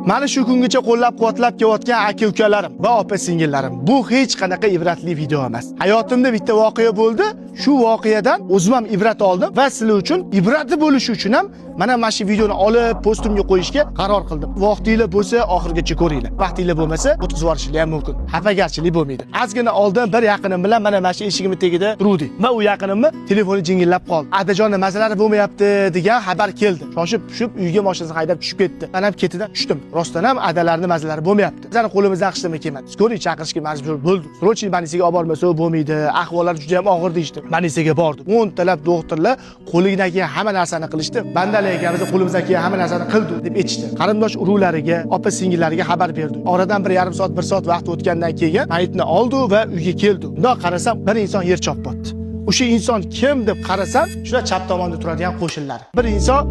Mana shu kungacha qo'llab-quvvatlab kelayotgan aka-ukalarim va opa-singillarim, bu hech qanaqa ibratli video emas. Hayotimda bitta voqea bo'ldi. Shu voqeadan o'zim ham ibrat oldim va sizlar uchun ibratli bo'lishi uchun ham mana shu videoni olib postimga qo'yishga qaror qildim. Vaqtinglar bo'lsa, oxirigacha ko'ringlar. Vaqtinglar bo'lmasa, o'tkazib yuborishinglar ham mumkin. Xafagarchilik bo'lmaydi. Ozgina oldin bir yaqinim bilan mana shu eshigimni tagida turdik. Va u yaqinimni telefoni jingillab qoldi. Adajon nimalari bo'lmayapti degan xabar keldi. Shoshib-pushib uyga mashinasini haydab tushib ketdi. Men ham ketidan tushdim. Rostdan ham adalarning mazalari bo'lmayapti. Bizning qo'limizdan qishlama kelmadi. Skoriy chaqirishga majbur bo'ldik. Srochniy banisiga olib bormasa bo'lmaydi. Ahvollari juda ham og'ir deydi. Banisiga bordim. 10 talab doktorlar qo'lidan kelgan hamma narsani qilishdi. Bandalik ekanmiz, qo'limizdan kelgan hamma narsani qildik deb aytishdi. Qarindosh urug'lariga, opa-singillariga xabar berdi. Oradan 1,5 soat, 1 soat vaqt o'tgandan keyin mayitni oldi va uyga keldi. Bundoq qarasam, bir inson yer chopibdi. O'sha inson kim deb qarasam, shular chap tomonda turadigan qo'shinlar. Bir inson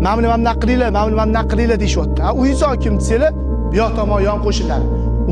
"Mamni mamna qilinglar" deyshayapti. U inson kim desanglar, bu yoq tomon yon qo'shinlar.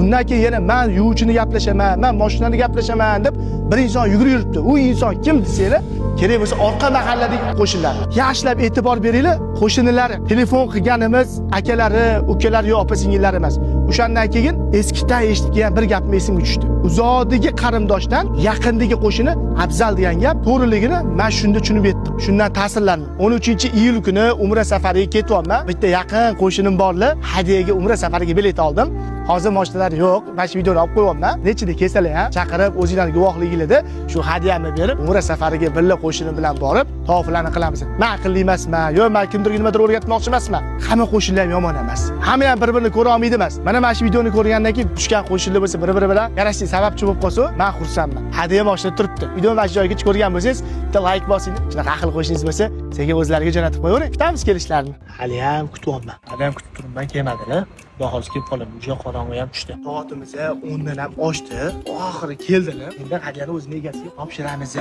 Undan keyin yana men yuvchini gaplashaman, men mashinani gaplashaman deb bir inson yugurib yuribdi. U inson kim desanglar, kerak bo'lsa orqa mahalladagi qo'shinlar. Yaxshilab e'tibor beringlar, qo'shinlar telefon qilganimiz akalari, ukalari yo opa-singillar emas. O'shandan keyin eskidan eshitib kelgan bir gapim esimga tushdi. Uzoqdagi qarindoshdan yaqindagi qo'shini afzal degan gap to'g'riligini men shunda tushunib yetdim. Shundan ta'sirlandim. 13-iyul kuni Umra safariga ketyapman. Bitta yaqin qo'shinim borlar, hadiyaga Umra safariga bilet oldim. Hozir mashinalar yo'q. Mana shu videoni olib qo'yapman. Nechida kelsalar ham chaqirib o'zingizlarning guvohligingizda shu hadiyani berib, Umra safariga birga qo'shinim bilan borib, tavoflarni qilamiz. Men aqlli emasman, yo men kimdirga nimadir o'rgatmoqchi emasman. Hamma qo'shinlar ham yomon emas. Hamma ham bir-birini ko'ra olmaydi emas. Mana shu videoni ko'rgandan keyin tushgan qo'shinlar bo'lsa, bir-biri bilan yarashishga sababchi bo'lib qolsa, men xursandman. Hadiya mashina turibdi. Videoni mana shu joygacha ko'rgan bo'lsangiz, bitta like bosing. Shunaqa aql qo'shingiz bo'lsa, senga o'zlariga jo'natib qo'yavering. Kutamiz kelishlarini. Hali ham kutyapman. Hali ham kutib turibman, kelmadilar. Bahos kelib qolib, juda qorong'i ham tushdi. Soatimiz 10 dan ham oshdi. Oxiri keldilar. Endi hadiyani o'zining egasiga topshiramiz.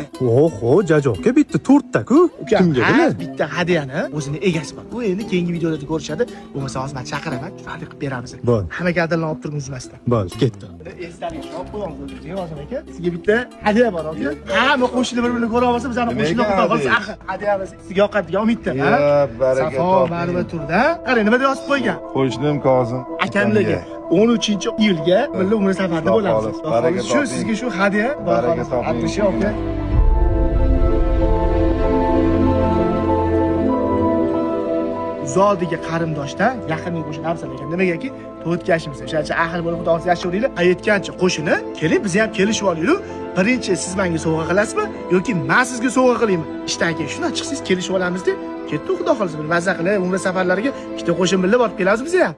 Oho, jajoqqa bitta tortda-ku. Kimga bilan? Bitta hadiyani o'zining egasi bor. Bu endi keyingi videolarda ko'rishadi. Bo'lmasa hozir men chaqiraman, shunday qilib beramiz. Hamma kadrlarni olib turib uzmasdan. Bo'l, ketdi. Esdalik olib qo'yamiz o'zimizga, hozir aka. Sizga bitta hadiya bor, aka. Hamma qo'shnilar bir-birini ko'ra olsa, bizani qo'shnilar xudo qolsa, hadiyamiz sizga yoqadigan umidda. Baraka toping. Baraka turda. Qarang, nima deb yozib qo'ygan? Qo'shnim Kozim Akamlarga 13-iyulga birga Umra safarida bo'lamiz. Shu sizga shu hadiya. Baraka toping. Atlishi aka. Uzoqdagi qarindoshdan yaqinga qo'shin afzal ekan. Nimagaki, to'tkashimiz. O'shacha ahil bo'lib xudo o'zi yashayveringlar. Aytgancha qo'shini, kelib biz ham kelishib olaylik. Birinchi siz menga sovg'a qilasizmi yoki men sizga sovg'a qilaymi? Ishdan keyin shuni chiqsiz kelishib olamiz deb ketdi xudo xolisa. Mazza qilib Umra safarlariga ikkita qo'shin birga borib kelamiz biz ham.